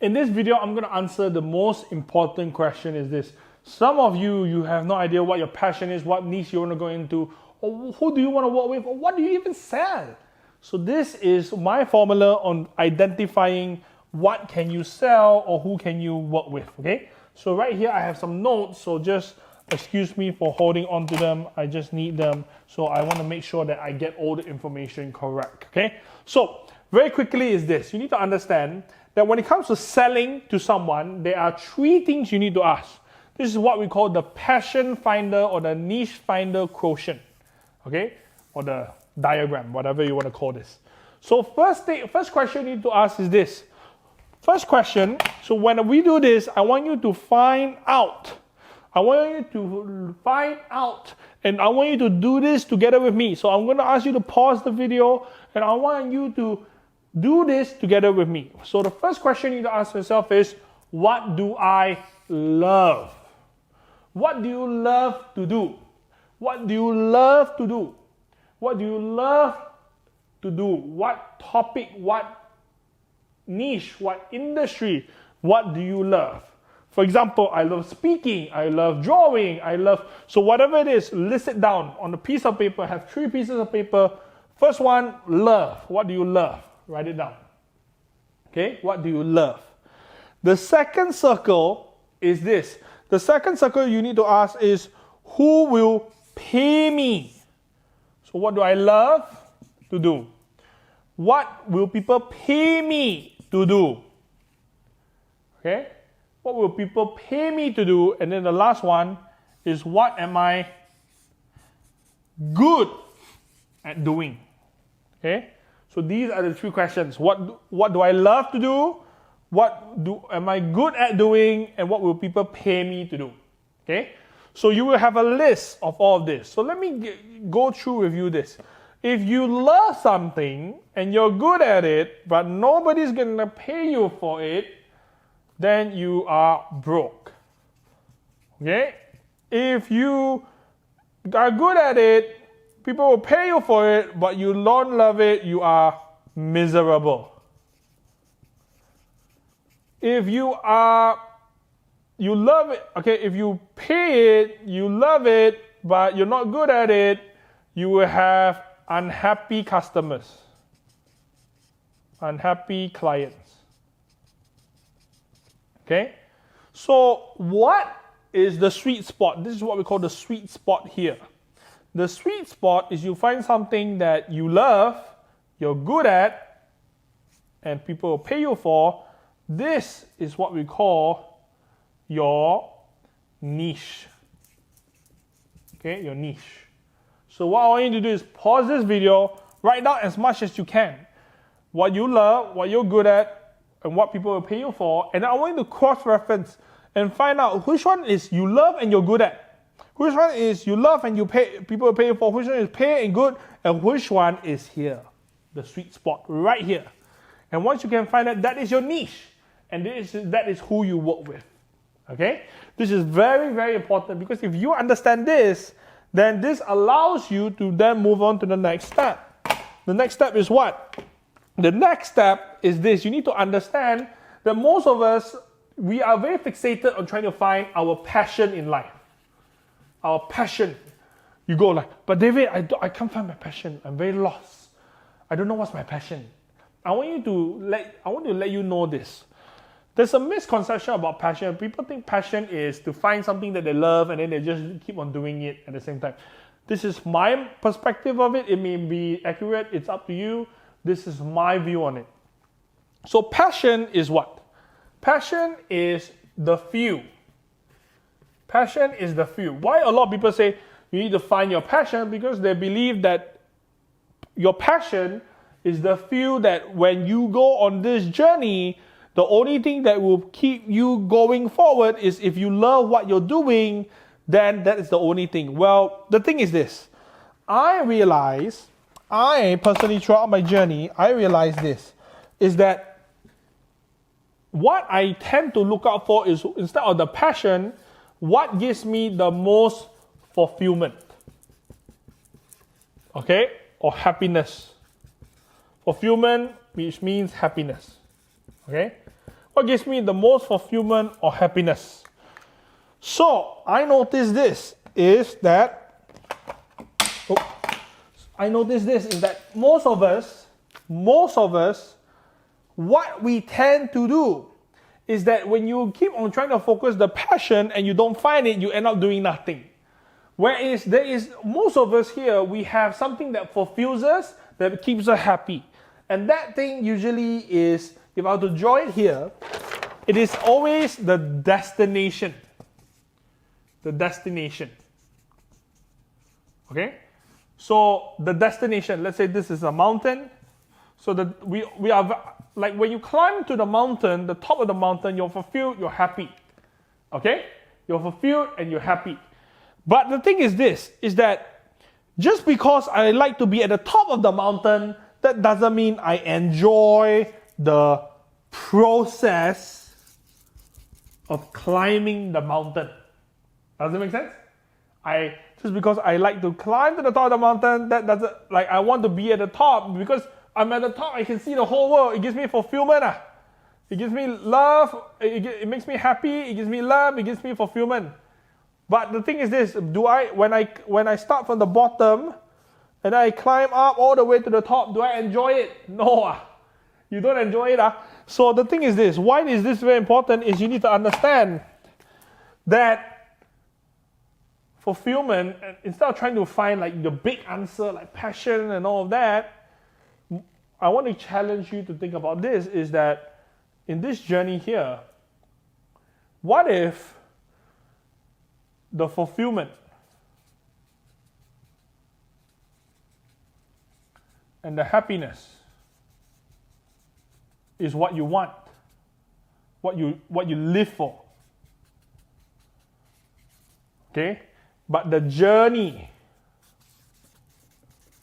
In this video, I'm going to answer the most important question is this. Some of you have no idea what your passion is, what niche you want to go into, or who do you want to work with, or what do you even sell? So this is my formula on identifying what can you sell or who can you work with, okay? So right here, I have some notes, so just excuse me for holding on to them. I just need them, so I want to make sure that I get all the information correct, okay? So very quickly is this. You need to understand that when it comes to selling to someone, there are three things you need to ask. This is what we call the passion finder or the niche finder quotient, okay? Or the diagram, whatever you want to call this. So first question you need to ask is this. First question, so when we do this, I want you to find out. I want you to find out, and I want you to do this together with me. So I'm going to ask you to pause the video, and I want you to do this together with me. So the first question you need to ask yourself is, what do I love? What do you love to do? What do you love to do? What do you love to do? What topic, what niche, what industry, what do you love? For example, I love speaking, I love drawing, so whatever it is, list it down on a piece of paper. Have 3 pieces of paper. First one, love. What do you love? Write it down. Okay, what do you love? The second circle is this. The second circle you need to ask is, who will pay me? So what do I love to do? What will people pay me to do? Okay, what will people pay me to do? And then the last one is, what am I good at doing? Okay, so these are the 3 questions. What do I love to do? Am I good at doing? And what will people pay me to do? Okay, so you will have a list of all of this. So let me go through with you this. If you love something and you're good at it, but nobody's going to pay you for it, then you are broke. Okay? If you are good at it, people will pay you for it, but you don't love it, you are miserable. If you love it, okay, if you pay it, you love it, but you're not good at it, you will have unhappy customers, unhappy clients. Okay? So what is the sweet spot? This is what we call the sweet spot here. The sweet spot is you find something that you love, you're good at, and people will pay you for. This is what we call your niche. Okay, your niche. So what I want you to do is pause this video, write down as much as you can. What you love, what you're good at, and what people will pay you for. And I want you to cross-reference and find out which one is you love and you're good at. Which one is you love and people will pay you for. Which one is pay and good. And which one is here. The sweet spot right here. And once you can find that, that is your niche. And that is who you work with. Okay? This is very, very important, because if you understand this, then this allows you to then move on to the next step. The next step is what? The next step is this. You need to understand that most of us, we are very fixated on trying to find our passion in life. Our passion. You go like, but David, I can't find my passion. I'm very lost. I don't know what's my passion. I want to let you know this. There's a misconception about passion. People think passion is to find something that they love and then they just keep on doing it at the same time. This is my perspective of it. It may be accurate. It's up to you. This is my view on it. So passion is what? Passion is the fuel. Passion is the fuel. Why a lot of people say you need to find your passion? Because they believe that your passion is the fuel that when you go on this journey, the only thing that will keep you going forward is if you love what you're doing, then that is the only thing. Well, the thing is this. I personally, throughout my journey, I realized this, is that what I tend to look out for is, instead of the passion, what gives me the most fulfillment. Okay? Or happiness. Fulfillment, which means happiness. Okay? What gives me the most fulfillment or happiness? So I noticed this is that most of us, what we tend to do is that when you keep on trying to focus the passion and you don't find it, you end up doing nothing. Whereas most of us here, we have something that fulfills us, that keeps us happy. And that thing usually is, if I were to draw it here, it is always the destination. The destination. Okay? So the destination, let's say this is a mountain. So that we are, like when you climb to the mountain, the top of the mountain, you're fulfilled, you're happy. Okay? You're fulfilled and you're happy. But the thing is this, is that just because I like to be at the top of the mountain, that doesn't mean I enjoy the process of climbing the mountain. Does it make sense? Just because I like to climb to the top of the mountain, that doesn't, like I want to be at the top because I'm at the top, I can see the whole world. It gives me fulfillment. It gives me love, it makes me happy, it gives me love, it gives me fulfillment. But the thing is this, when I start from the bottom and I climb up all the way to the top, do I enjoy it? No. You don't enjoy it. So the thing is this, why is this very important is you need to understand that fulfillment, instead of trying to find like the big answer like passion and all of that, I want to challenge you to think about this, is that in this journey here, what if the fulfillment and the happiness is what you want, what you live for. Okay? But the journey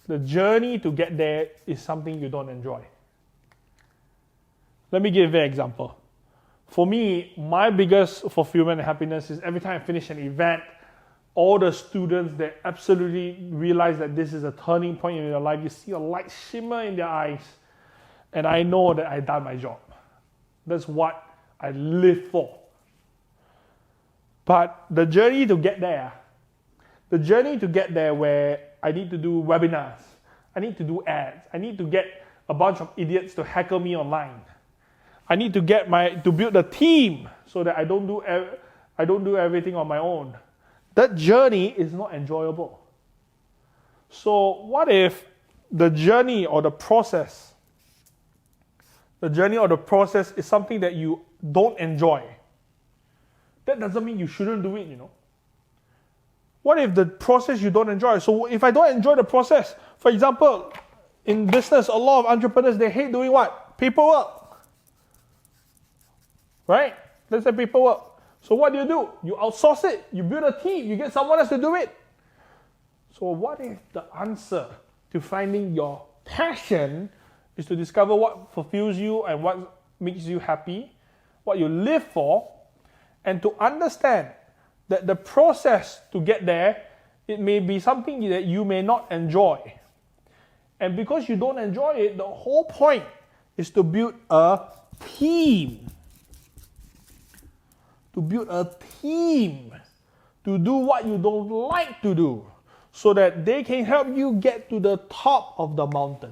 to get there is something you don't enjoy. Let me give you an example. For me, my biggest fulfillment and happiness is every time I finish an event, all the students that absolutely realize that this is a turning point in their life, you see a light shimmer in their eyes, and I know that I've done my job. That's what I live for. But the journey to get there where I need to do webinars, I need to do ads, I need to get a bunch of idiots to heckle me online, I need to build a team so that I don't do everything on my own. That journey is not enjoyable. So what if the journey or the process is something that you don't enjoy? That doesn't mean you shouldn't do it, What if the process you don't enjoy? So if I don't enjoy the process, for example, in business, a lot of entrepreneurs, they hate doing what? Paperwork. Right? Let's say paperwork. So what do? You outsource it. You build a team. You get someone else to do it. So what if the answer to finding your passion is to discover what fulfills you and what makes you happy, what you live for, and to understand that the process to get there, it may be something that you may not enjoy. And because you don't enjoy it, the whole point is to build a team. To build a team to do what you don't like to do so that they can help you get to the top of the mountain.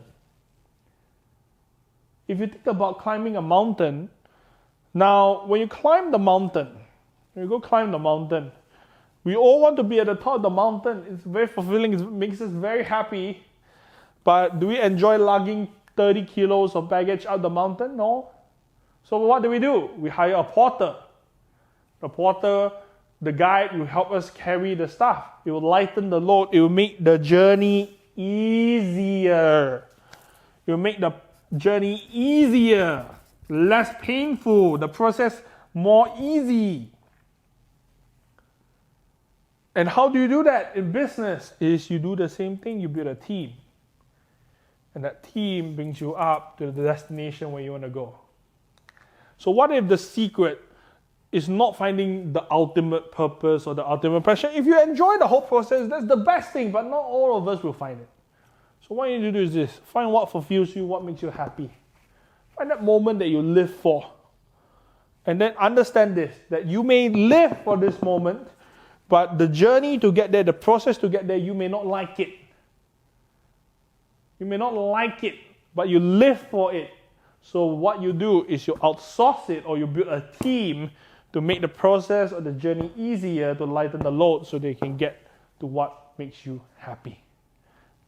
If you think about climbing a mountain, now when you climb the mountain, when you go climb the mountain, we all want to be at the top of the mountain. It's very fulfilling, it makes us very happy. But do we enjoy lugging 30 kilos of baggage up the mountain? No. So what do? We hire a porter. The porter, the guide will help us carry the stuff. It will lighten the load. It will make the journey easier. It will make the journey easier, less painful, the process more easy. And how do you do that in business? Is you do the same thing, you build a team. And that team brings you up to the destination where you want to go. So what if the secret is not finding the ultimate purpose or the ultimate passion? If you enjoy the whole process, that's the best thing, but not all of us will find it. So what you need to do is this: find what fulfills you, what makes you happy. Find that moment that you live for. And then understand this, that you may live for this moment, but the journey to get there, the process to get there, you may not like it. You may not like it, but you live for it. So what you do is you outsource it, or you build a team to make the process or the journey easier, to lighten the load so they can get to what makes you happy.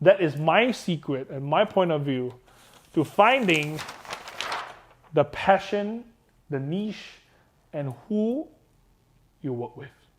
That is my secret and my point of view to finding the passion, the niche, and who you work with.